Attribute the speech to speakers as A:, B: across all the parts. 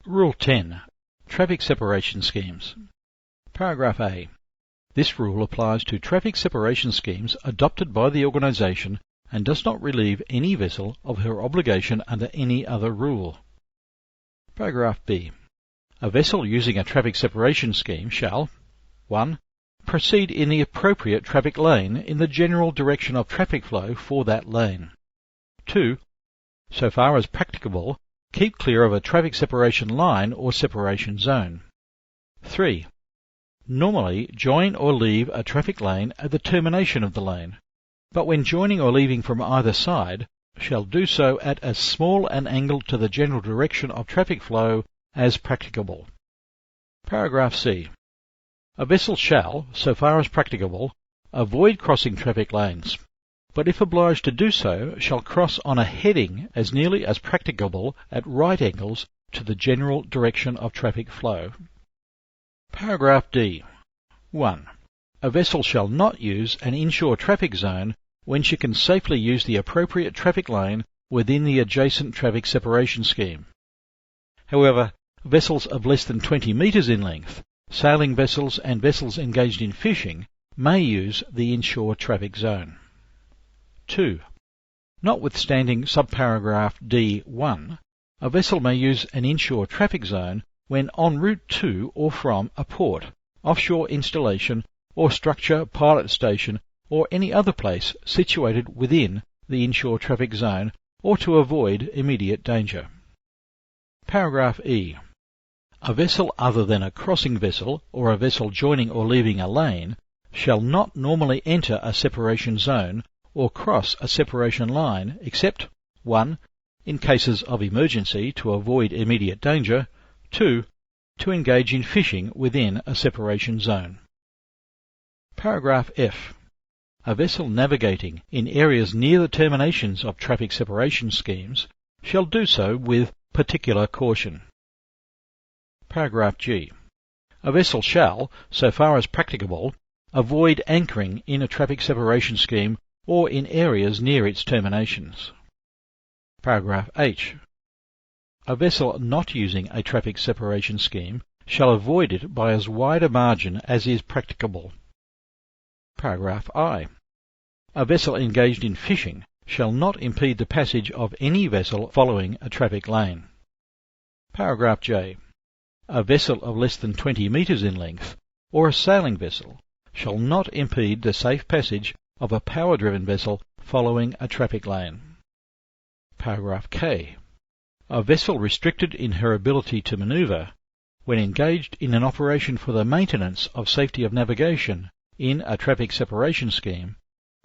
A: Rule 10. Traffic separation schemes. Paragraph A. This rule applies to traffic separation schemes adopted by the organisation and does not relieve any vessel of her obligation under any other rule. Paragraph B. A vessel using a traffic separation scheme shall 1. Proceed in the appropriate traffic lane in the general direction of traffic flow for that lane. 2. So far as practicable, keep clear of a traffic separation line or separation zone. 3. Normally join or leave a traffic lane at the termination of the lane, but when joining or leaving from either side, shall do so at as small an angle to the general direction of traffic flow as practicable. Paragraph C. A vessel shall, so far as practicable, avoid crossing traffic lanes, but if obliged to do so, shall cross on a heading as nearly as practicable at right angles to the general direction of traffic flow. Paragraph D. 1. A vessel shall not use an inshore traffic zone when she can safely use the appropriate traffic lane within the adjacent traffic separation scheme. However, vessels of less than 20 metres in length, sailing vessels and vessels engaged in fishing may use the inshore traffic zone. 2. Notwithstanding subparagraph D1, a vessel may use an inshore traffic zone when en route to or from a port, offshore installation or structure, pilot station, or any other place situated within the inshore traffic zone or to avoid immediate danger. Paragraph E. A vessel other than a crossing vessel or a vessel joining or leaving a lane shall not normally enter a separation zone or cross a separation line except 1. In cases of emergency to avoid immediate danger, 2. To engage in fishing within a separation zone. Paragraph F. A vessel navigating in areas near the terminations of traffic separation schemes shall do so with particular caution. Paragraph G. A vessel shall, so far as practicable, avoid anchoring in a traffic separation scheme or in areas near its terminations. Paragraph H. A vessel not using a traffic separation scheme shall avoid it by as wide a margin as is practicable. Paragraph I. A vessel engaged in fishing shall not impede the passage of any vessel following a traffic lane. Paragraph J. A vessel of less than 20 metres in length, or a sailing vessel, shall not impede the safe passage of a power-driven vessel following a traffic lane. Paragraph K. A vessel restricted in her ability to manoeuvre, when engaged in an operation for the maintenance of safety of navigation in a traffic separation scheme,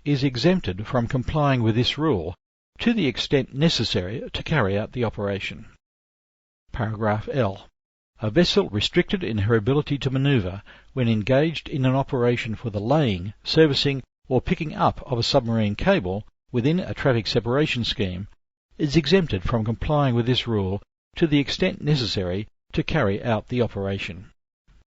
A: is exempted from complying with this rule to the extent necessary to carry out the operation. Paragraph L. A vessel restricted in her ability to manoeuvre when engaged in an operation for the laying, servicing, or picking up of a submarine cable within a traffic separation scheme is exempted from complying with this rule to the extent necessary to carry out the operation.